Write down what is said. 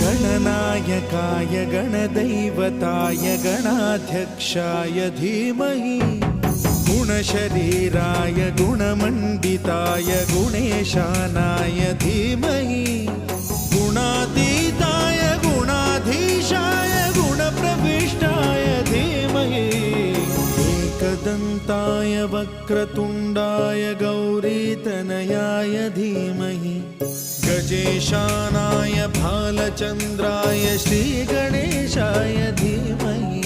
गणनायकाय गणदैवताय गणाध्यक्षाय धीमहि गुणशरीराय गुणमण्डिताय गुणेशानाय धीमहि गुणातीताय गुणाधीशाय गुणप्रविष्टाय धीमहि एकदन्ताय वक्रतुण्डाय गौरीतनयाय धीमहि गजेशानाय भालचन्द्राय श्रीगणेशाय धीमहि